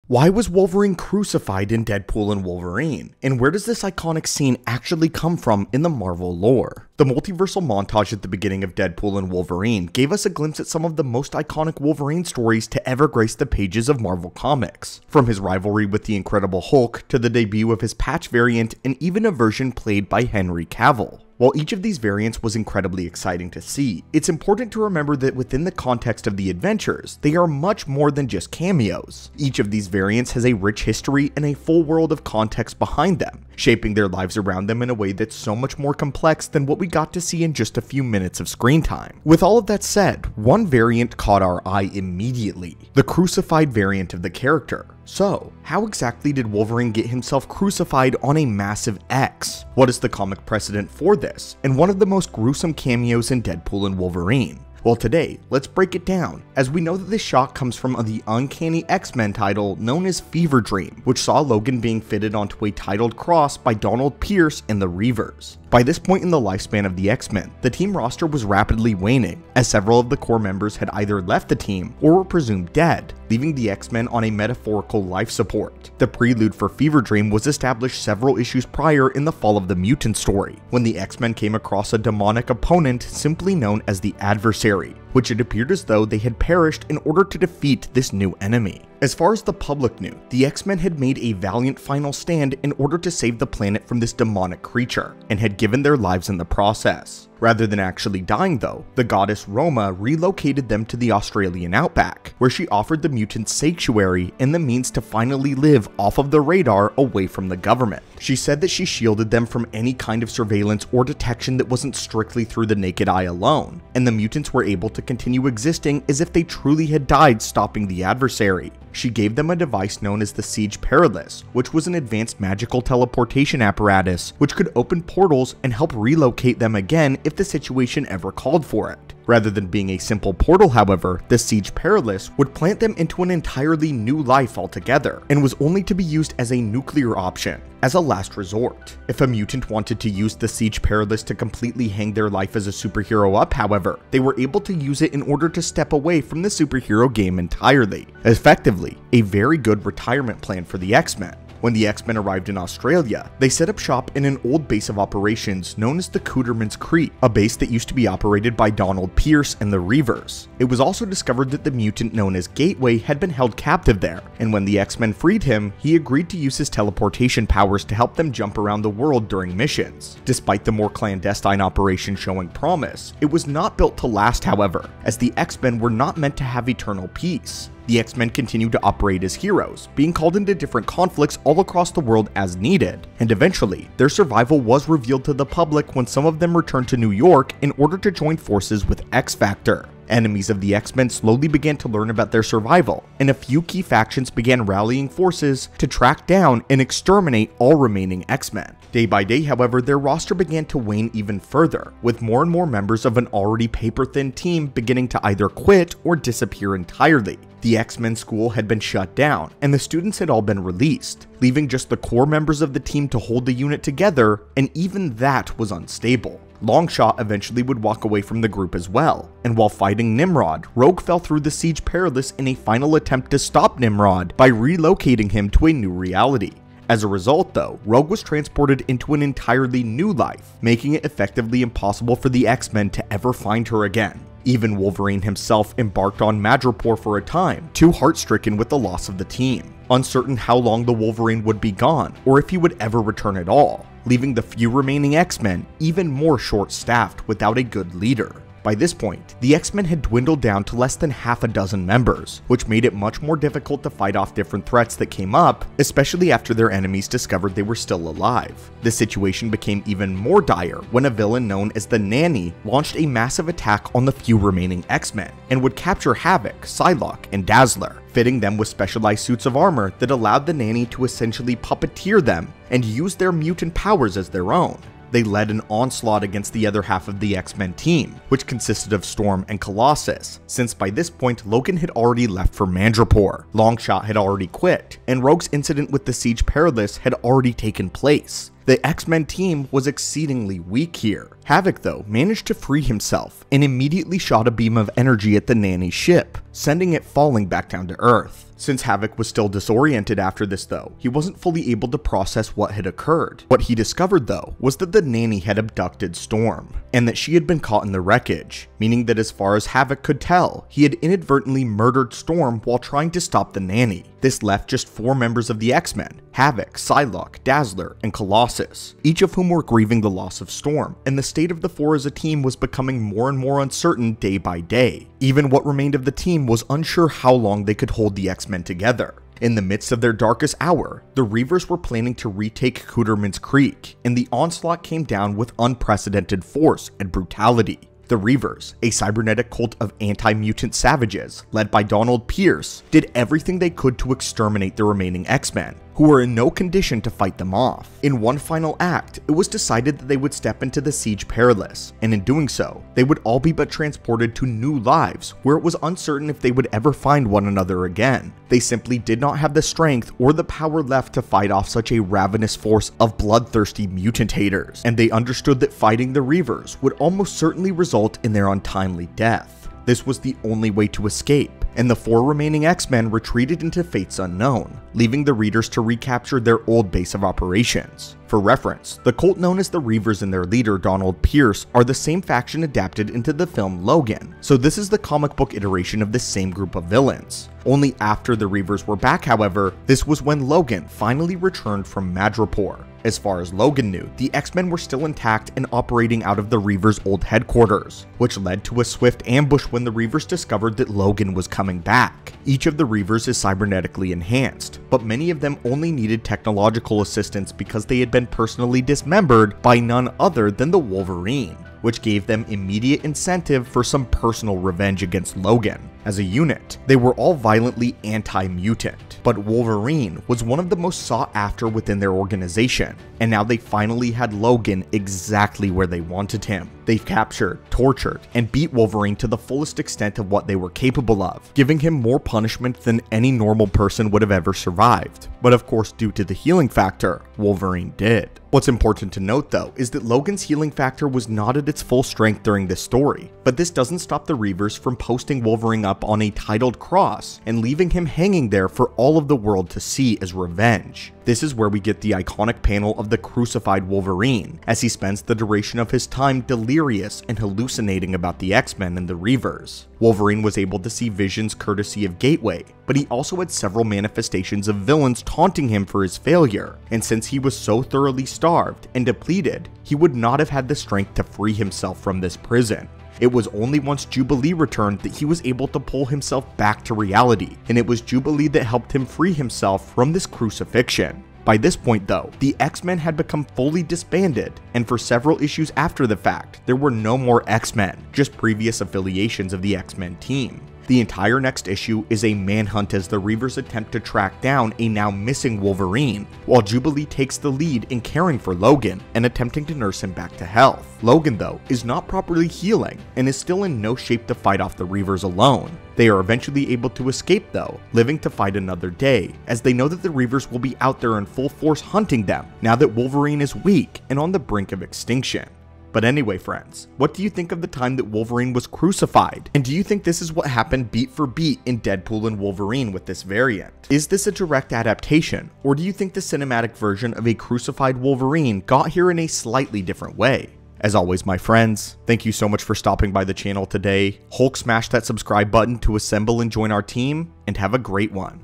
Why was Wolverine crucified in Deadpool and Wolverine? And where does this iconic scene actually come from in the Marvel lore? The multiversal montage at the beginning of Deadpool and Wolverine gave us a glimpse at some of the most iconic Wolverine stories to ever grace the pages of Marvel Comics. From his rivalry with the Incredible Hulk, to the debut of his patch variant, and even a version played by Henry Cavill. While each of these variants was incredibly exciting to see, it's important to remember that within the context of the adventures, they are much more than just cameos. Each of these variants has a rich history and a full world of context behind them, shaping their lives around them in a way that's so much more complex than what we got to see in just a few minutes of screen time. With all of that said, one variant caught our eye immediately: the crucified variant of the character. So, how exactly did Wolverine get himself crucified on a massive X? What is the comic precedent for this, and one of the most gruesome cameos in Deadpool and Wolverine? Well, today, let's break it down, as we know that this shot comes from the Uncanny X-Men title known as Fever Dream, which saw Logan being fitted onto a titled cross by Donald Pierce and the Reavers. By this point in the lifespan of the X-Men, the team roster was rapidly waning, as several of the core members had either left the team or were presumed dead, leaving the X-Men on a metaphorical life support. The prelude for Fever Dream was established several issues prior in the Fall of the Mutant story, when the X-Men came across a demonic opponent simply known as the Adversary, which it appeared as though they had perished in order to defeat this new enemy. As far as the public knew, the X-Men had made a valiant final stand in order to save the planet from this demonic creature, and had given their lives in the process. Rather than actually dying though, the goddess Roma relocated them to the Australian outback, where she offered the mutants sanctuary and the means to finally live off of the radar away from the government. She said that she shielded them from any kind of surveillance or detection that wasn't strictly through the naked eye alone, and the mutants were able to continue existing as if they truly had died stopping the Adversary. She gave them a device known as the Siege Perilous, which was an advanced magical teleportation apparatus which could open portals and help relocate them again if the situation ever called for it. Rather than being a simple portal, however, the Siege Perilous would plant them into an entirely new life altogether, and was only to be used as a nuclear option, as a last resort. If a mutant wanted to use the Siege Perilous to completely hang their life as a superhero up, however, they were able to use it in order to step away from the superhero game entirely. Effectively, a very good retirement plan for the X-Men. When the X-Men arrived in Australia, they set up shop in an old base of operations known as the Cooterman's Creek, a base that used to be operated by Donald Pierce and the Reavers. It was also discovered that the mutant known as Gateway had been held captive there, and when the X-Men freed him, he agreed to use his teleportation powers to help them jump around the world during missions. Despite the more clandestine operation showing promise, it was not built to last, however, as the X-Men were not meant to have eternal peace. The X-Men continued to operate as heroes, being called into different conflicts all across the world as needed, and eventually, their survival was revealed to the public when some of them returned to New York in order to join forces with X-Factor. Enemies of the X-Men slowly began to learn about their survival, and a few key factions began rallying forces to track down and exterminate all remaining X-Men. Day by day, however, their roster began to wane even further, with more and more members of an already paper-thin team beginning to either quit or disappear entirely. The X-Men school had been shut down, and the students had all been released, leaving just the core members of the team to hold the unit together, and even that was unstable. Longshot eventually would walk away from the group as well, and while fighting Nimrod, Rogue fell through the Siege Perilous in a final attempt to stop Nimrod by relocating him to a new reality. As a result though, Rogue was transported into an entirely new life, making it effectively impossible for the X-Men to ever find her again. Even Wolverine himself embarked on Madripoor for a time, too heart-stricken with the loss of the team, uncertain how long the Wolverine would be gone, or if he would ever return at all, leaving the few remaining X-Men even more short-staffed without a good leader. By this point, the X-Men had dwindled down to less than half a dozen members, which made it much more difficult to fight off different threats that came up, especially after their enemies discovered they were still alive. The situation became even more dire when a villain known as the Nanny launched a massive attack on the few remaining X-Men, and would capture Havoc, Psylocke, and Dazzler, fitting them with specialized suits of armor that allowed the Nanny to essentially puppeteer them and use their mutant powers as their own. They led an onslaught against the other half of the X-Men team, which consisted of Storm and Colossus, since by this point Logan had already left for Madripoor, Longshot had already quit, and Rogue's incident with the Siege Perilous had already taken place. The X-Men team was exceedingly weak here. Havoc, though, managed to free himself and immediately shot a beam of energy at the nanny's ship, sending it falling back down to Earth. Since Havoc was still disoriented after this though, he wasn't fully able to process what had occurred. What he discovered though was that the nanny had abducted Storm, and that she had been caught in the wreckage, meaning that as far as Havoc could tell, he had inadvertently murdered Storm while trying to stop the nanny. This left just 4 members of the X-Men: Havoc, Psylocke, Dazzler, and Colossus, each of whom were grieving the loss of Storm, and the state of the 4 as a team was becoming more and more uncertain day by day. Even what remained of the team was unsure how long they could hold the X-Men together. In the midst of their darkest hour, the Reavers were planning to retake Cooterman's Creek, and the onslaught came down with unprecedented force and brutality. The Reavers, a cybernetic cult of anti-mutant savages, led by Donald Pierce, did everything they could to exterminate the remaining X-Men, who were in no condition to fight them off. In one final act, it was decided that they would step into the Siege Perilous, and in doing so, they would all be but transported to new lives, where it was uncertain if they would ever find one another again. They simply did not have the strength or the power left to fight off such a ravenous force of bloodthirsty mutant haters, and they understood that fighting the Reavers would almost certainly result in their untimely death. This was the only way to escape, and the 4 remaining X-Men retreated into Fates Unknown, leaving the readers to recapture their old base of operations. For reference, the cult known as the Reavers and their leader Donald Pierce are the same faction adapted into the film Logan, so this is the comic book iteration of the same group of villains. Only after the Reavers were back, however, this was when Logan finally returned from Madripoor. As far as Logan knew, the X-Men were still intact and operating out of the Reavers' old headquarters, which led to a swift ambush when the Reavers discovered that Logan was coming back. Each of the Reavers is cybernetically enhanced, but many of them only needed technological assistance because they had been personally dismembered by none other than the Wolverine, which gave them immediate incentive for some personal revenge against Logan. As a unit, they were all violently anti-mutant, but Wolverine was one of the most sought after within their organization, and now they finally had Logan exactly where they wanted him. They captured, tortured, and beat Wolverine to the fullest extent of what they were capable of, giving him more punishment than any normal person would have ever survived. But of course, due to the healing factor, Wolverine did. What's important to note though is that Logan's healing factor was not at its full strength during this story, but this doesn't stop the Reavers from posting Wolverine up on a titled cross and leaving him hanging there for all of the world to see as revenge. This is where we get the iconic panel of the crucified Wolverine, as he spends the duration of his time delirious and hallucinating about the X-Men and the Reavers. Wolverine was able to see visions courtesy of Gateway, but he also had several manifestations of villains taunting him for his failure, and since he was so thoroughly starved and depleted, he would not have had the strength to free himself from this prison. It was only once Jubilee returned that he was able to pull himself back to reality, and it was Jubilee that helped him free himself from this crucifixion. By this point though, the X-Men had become fully disbanded, and for several issues after the fact, there were no more X-Men, just previous affiliations of the X-Men team. The entire next issue is a manhunt as the Reavers attempt to track down a now missing Wolverine, while Jubilee takes the lead in caring for Logan and attempting to nurse him back to health. Logan though is not properly healing and is still in no shape to fight off the Reavers alone. They are eventually able to escape though, living to fight another day, as they know that the Reavers will be out there in full force hunting them now that Wolverine is weak and on the brink of extinction. But anyway friends, what do you think of the time that Wolverine was crucified? And do you think this is what happened beat for beat in Deadpool and Wolverine with this variant? Is this a direct adaptation, or do you think the cinematic version of a crucified Wolverine got here in a slightly different way? As always my friends, thank you so much for stopping by the channel today. Hulk smash that subscribe button to assemble and join our team, and have a great one.